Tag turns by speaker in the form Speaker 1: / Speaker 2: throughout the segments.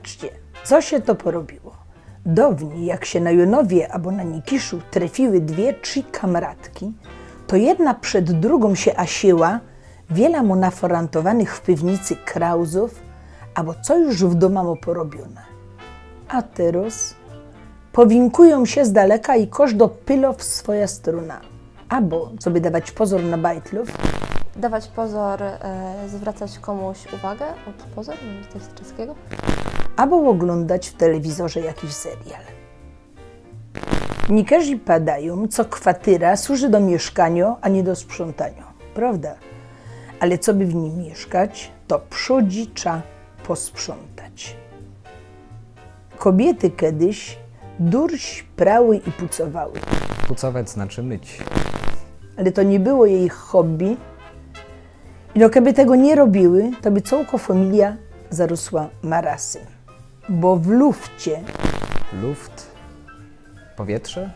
Speaker 1: Patrzcie, co się to porobiło. Dawniej, jak się na Jonowie albo na Nikiszu trafiły 2-3 kamratki, to jedna przed drugą się asiła, wiele mu naforantowanych w piwnicy krauzów, albo co już w domu porobione. A teraz powinkują się z daleka i każdy pylo w swoja struna. Albo, co by dawać pozór na bajtlów,
Speaker 2: Dawać pozór, zwracać komuś uwagę, pozór, to jest czeskiego?
Speaker 1: albo oglądać w telewizorze jakiś serial. Niektórzy padają, co kwatyra służy do mieszkania, a nie do sprzątania. Prawda? Ale co by w nim mieszkać, to przodzi trzeba posprzątać. Kobiety kiedyś durś prały i pucowały.
Speaker 3: Pucować znaczy myć.
Speaker 1: Ale to nie było jej hobby. I no, gdyby tego nie robiły, to by całka familia zarosła marasem. Bo w lufcie
Speaker 3: Luft, powietrze,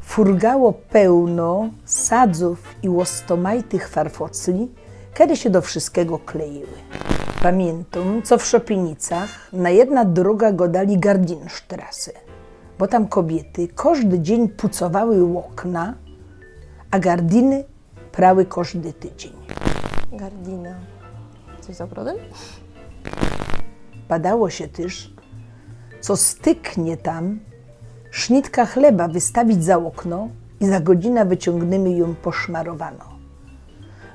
Speaker 1: furgało pełno sadzów i łostomajtych farfocli, kiedy się do wszystkiego kleiły. Pamiętam, co w Szopienicach na jedna druga go dali Gardinstrasse, bo tam kobiety każdy dzień pucowały okna, a gardiny prały każdy tydzień.
Speaker 2: Gardina. Coś z ogrodem?
Speaker 1: Padało się też, co styknie tam, sznitka chleba wystawić za okno i za godzinę wyciągniemy ją poszmarowano.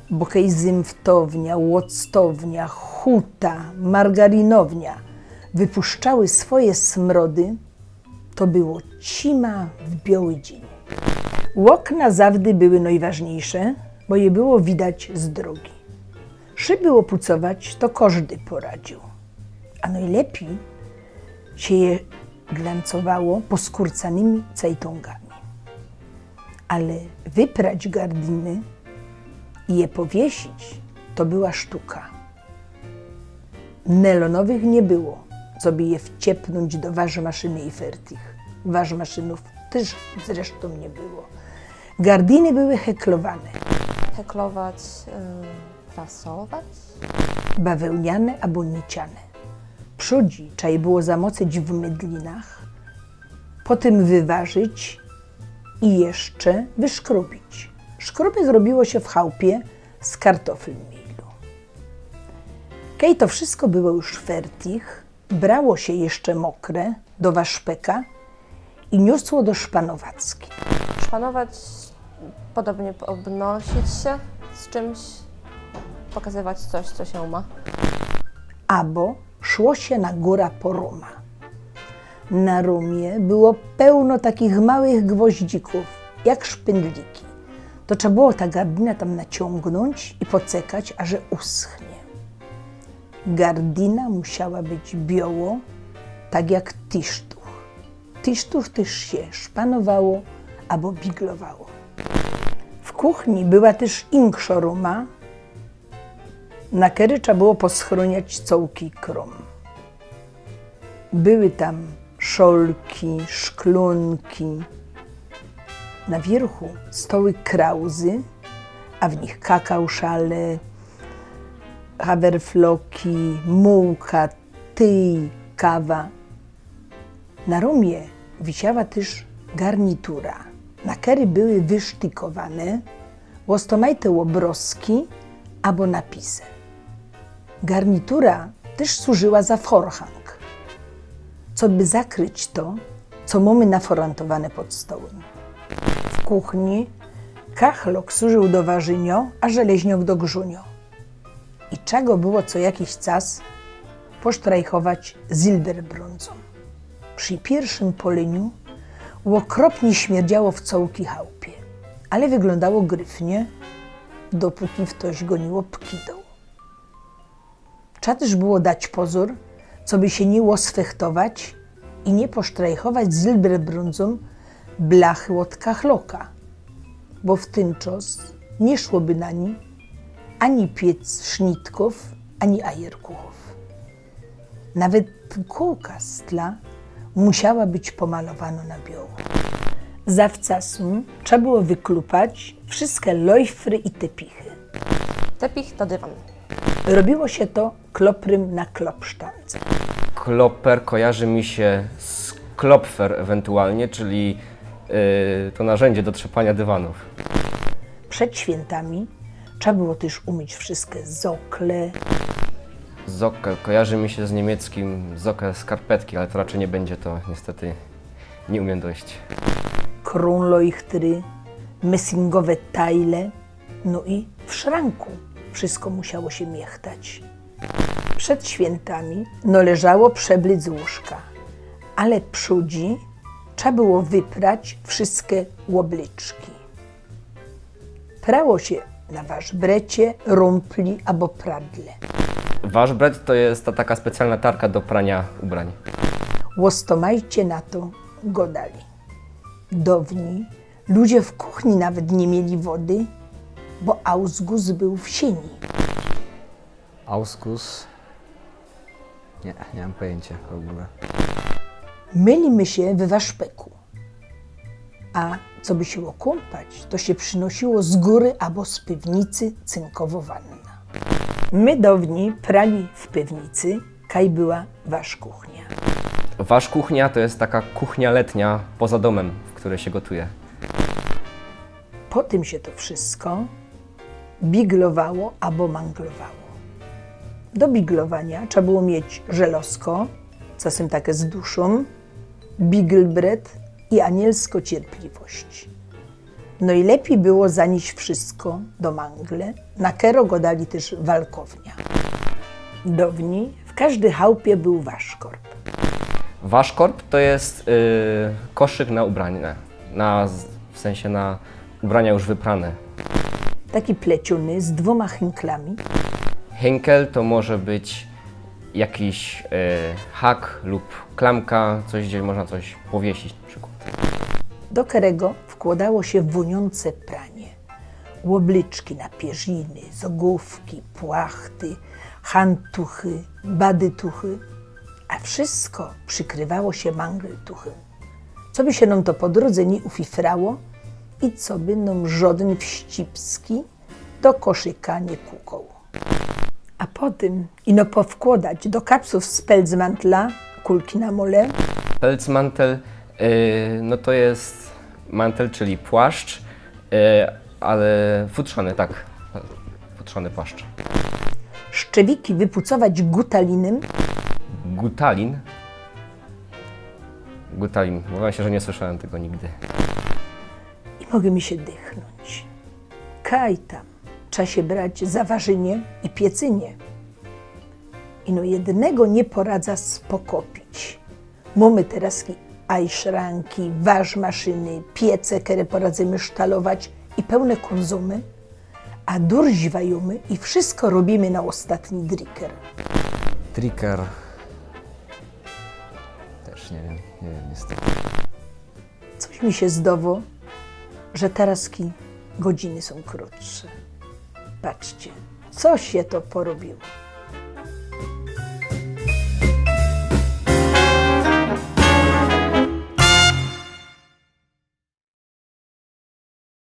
Speaker 1: Bo kej zymftownia, łoctownia, huta, margarinownia wypuszczały swoje smrody, to było cima w biały dzień. Okna zawdy były najważniejsze, bo je było widać z drogi. Szyby opucować to każdy poradził, a najlepiej się je glancowało poskurcanymi cejtongami. Ale wyprać gardiny i je powiesić, to była sztuka. Nelonowych nie było, co by je wciepnąć do warzmaszyny i fertich. Warzmaszynów też zresztą nie było. Gardiny były heklowane,
Speaker 2: Heklować, prasować?
Speaker 1: bawełniane albo niciane. Przodzi trzeba je było zamoczyć w mydlinach, potem wyważyć i jeszcze wyszkrobić. Szkrobek robiło się w chałupie z kartofli milu. Kiedy to wszystko było już fertich, brało się jeszcze mokre do waszpeka i niosło do szpanowacki.
Speaker 2: Szpanować, podobnie obnosić się z czymś, pokazywać coś, co się ma.
Speaker 1: Albo szło się na górę po Roma. Na Romie było pełno takich małych gwoździków, jak szpędliki. To trzeba było ta gardina tam naciągnąć i pocekać, aż uschnie. Gardina musiała być biało, tak jak tisztuch. Tisztuch też się szpanowało albo biglowało. W kuchni była też inksza Roma, na kery trzeba było poschroniać cołki krom. Były tam szolki, szklunki. Na wierzchu stoły krauzy, a w nich kakao szale, hawerfloki, mułka, tyj, kawa. Na Romie wisiała też garnitura. Na kery były wysztykowane łostomajte łobroski albo napisy. Garnitura też służyła za forhang, co by zakryć to, co mamy naforantowane pod stołem. W kuchni kachlok służył do ważynio, a żeleźniok do grzunio. I czego było co jakiś czas posztrajchować zilberbrądzą. Przy pierwszym poleniu okropnie śmierdziało w cołki chałupie, ale wyglądało gryfnie, dopóki ktoś goniło pkidą. Trzeba też było dać pozór, co by się nie łosfechtować i nie posztrajchować zilberbrądzą blachy od kachloka, bo w ten czas nie szłoby na ni ani piec sznitków, ani ajerkuchów. Nawet kołka z tla musiała być pomalowana na biało. Zawczasu trzeba było wyklupać wszystkie lojfry i tepichy.
Speaker 2: Tepich to dywan.
Speaker 1: Robiło się to kloprym na klopsztance.
Speaker 4: Kloper kojarzy mi się z klopfer ewentualnie, czyli to narzędzie do trzepania dywanów.
Speaker 1: Przed świętami trzeba było też umyć wszystkie zokle,
Speaker 4: Zockel kojarzy mi się z niemieckim Zockel skarpetki, ale to raczej nie będzie to, niestety nie umiem dojść.
Speaker 1: kronleuchtry, messingowe tajle, no i w szranku wszystko musiało się miechtać. Przed świętami leżało przeblic z łóżka, ale przodzi trzeba było wyprać wszystkie łobliczki. Prało się na waszbrecie, rumpli albo pradle.
Speaker 4: Waszbret to jest ta taka specjalna tarka do prania ubrań.
Speaker 1: Łostomajcie na to godali. Dawniej ludzie w kuchni nawet nie mieli wody, bo Ausgus był w sieni.
Speaker 3: Auskus? Nie mam pojęcia w ogóle.
Speaker 1: Mylimy się w waszpeku. A co by się okąpać, to się przynosiło z góry albo z piwnicy cynkowo wanna. My dawniej prali w piwnicy, kaj była wasz kuchnia.
Speaker 4: Wasz kuchnia to jest taka kuchnia letnia poza domem, w której się gotuje.
Speaker 1: Po tym się to wszystko biglowało albo manglowało. Do biglowania trzeba było mieć żelazko, czasem takie z duszą, biglbret i anielsko cierpliwość. No i lepiej było zanieść wszystko do mangle, na kero go dali też walkownia. Dawniej w każdej chałupie był waszkorb.
Speaker 4: Waszkorb to jest koszyk na ubrania, w sensie na ubrania już wyprane.
Speaker 1: Taki pleciony z 2 chynklami,
Speaker 4: Henkel to może być jakiś hak lub klamka, coś gdzie można coś powiesić na przykład.
Speaker 1: do którego wkładało się woniące pranie. Łobliczki na pierziny, zogówki, płachty, hantuchy, badytuchy, a wszystko przykrywało się mangeltuchem. Co by się nam to po drodze nie ufifrało i co by nam żaden wścibski do koszyka nie kukał. A potem ino powkładać do kapsów z pelzmantla kulki na mole,
Speaker 4: Pelzmantel no to jest mantel, czyli płaszcz, ale futrzany, tak, futrzany płaszcz.
Speaker 1: szczewiki wypucować gutalinem,
Speaker 4: Gutalin. Gutalin, mówiłem się, że nie słyszałem tego nigdy.
Speaker 1: i mogę mi się dychnąć. Kaj tam, trzeba się brać za warzynie i piecynie. Ino jednego nie poradza spokopić. Mamy teraz ajszranki, warzmaszyny, piece, które poradzimy sztalować i pełne konsumy, a durziwajemy i wszystko robimy na ostatni driker.
Speaker 3: Tricker. Też nie wiem niestety.
Speaker 1: Coś mi się zdało, że teraz godziny są krótsze. Patrzcie, co się to porobiło.